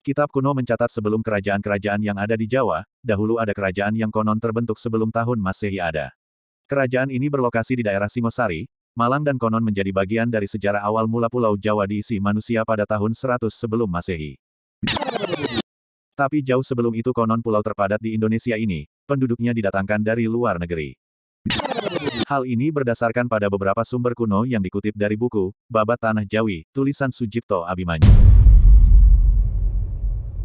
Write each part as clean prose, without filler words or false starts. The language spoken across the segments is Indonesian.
Kitab kuno mencatat sebelum kerajaan-kerajaan yang ada di Jawa, dahulu ada kerajaan yang konon terbentuk sebelum tahun Masehi ada. Kerajaan ini berlokasi di daerah Singosari, Malang dan konon menjadi bagian dari sejarah awal mula Pulau Jawa diisi manusia pada tahun 100 sebelum Masehi. Tapi jauh sebelum itu konon pulau terpadat di Indonesia ini, penduduknya didatangkan dari luar negeri. Hal ini berdasarkan pada beberapa sumber kuno yang dikutip dari buku, Babat Tanah Jawi, tulisan Sujipto Abimanyu.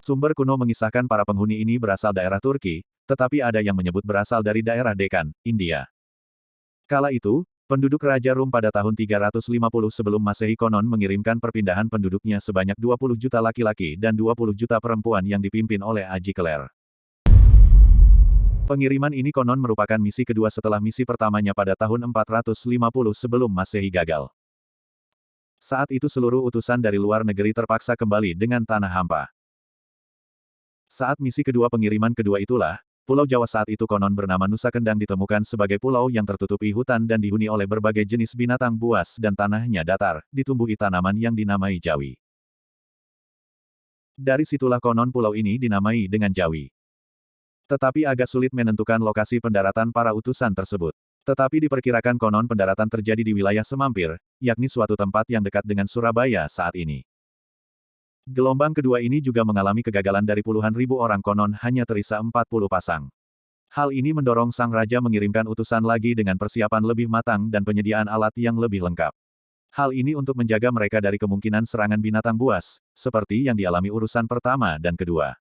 Sumber kuno mengisahkan para penghuni ini berasal daerah Turki, tetapi ada yang menyebut berasal dari daerah Dekan, India. Kala itu, penduduk Raja Rum pada tahun 350 sebelum Masehi konon mengirimkan perpindahan penduduknya sebanyak 20 juta laki-laki dan 20 juta perempuan yang dipimpin oleh Aji Keler. Pengiriman ini konon merupakan misi kedua setelah misi pertamanya pada tahun 450 sebelum Masehi gagal. Saat itu seluruh utusan dari luar negeri terpaksa kembali dengan tanah hampa. Saat misi kedua pengiriman kedua itulah, Pulau Jawa saat itu konon bernama Nusa Kendang ditemukan sebagai pulau yang tertutupi hutan dan dihuni oleh berbagai jenis binatang buas dan tanahnya datar, ditumbuhi tanaman yang dinamai Jawi. Dari situlah konon pulau ini dinamai dengan Jawi. Tetapi agak sulit menentukan lokasi pendaratan para utusan tersebut. Tetapi diperkirakan konon pendaratan terjadi di wilayah Semampir, yakni suatu tempat yang dekat dengan Surabaya saat ini. Gelombang kedua ini juga mengalami kegagalan dari puluhan ribu orang konon hanya terisa 40 pasang. Hal ini mendorong sang raja mengirimkan utusan lagi dengan persiapan lebih matang dan penyediaan alat yang lebih lengkap. Hal ini untuk menjaga mereka dari kemungkinan serangan binatang buas, seperti yang dialami urusan pertama dan kedua.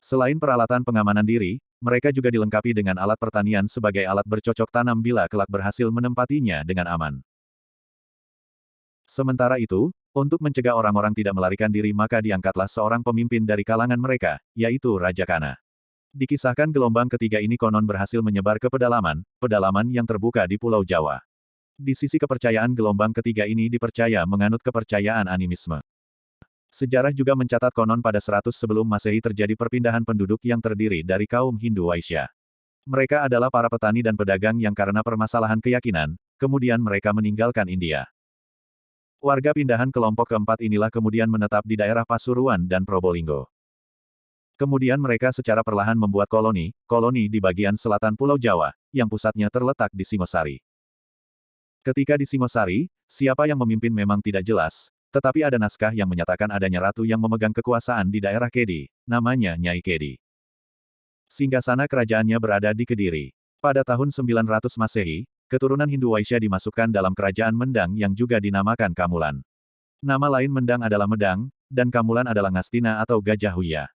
Selain peralatan pengamanan diri, mereka juga dilengkapi dengan alat pertanian sebagai alat bercocok tanam bila kelak berhasil menempatinya dengan aman. Sementara itu, untuk mencegah orang-orang tidak melarikan diri maka diangkatlah seorang pemimpin dari kalangan mereka, yaitu Raja Kana. Dikisahkan gelombang ketiga ini konon berhasil menyebar ke pedalaman yang terbuka di Pulau Jawa. Di sisi kepercayaan gelombang ketiga ini dipercaya menganut kepercayaan animisme. Sejarah juga mencatat konon pada 100 sebelum Masehi terjadi perpindahan penduduk yang terdiri dari kaum Hindu Waisya. Mereka adalah para petani dan pedagang yang karena permasalahan keyakinan, kemudian mereka meninggalkan India. Warga pindahan kelompok keempat inilah kemudian menetap di daerah Pasuruan dan Probolinggo. Kemudian mereka secara perlahan membuat koloni di bagian selatan Pulau Jawa, yang pusatnya terletak di Singosari. Ketika di Singosari, siapa yang memimpin memang tidak jelas, tetapi ada naskah yang menyatakan adanya ratu yang memegang kekuasaan di daerah Kedi, namanya Nyai Kedi. Singgasana kerajaannya berada di Kediri. Pada tahun 900 Masehi, keturunan Hindu Waisya dimasukkan dalam kerajaan Mendang yang juga dinamakan Kamulan. Nama lain Mendang adalah Medang, dan Kamulan adalah Ngastina atau Gajah Huya.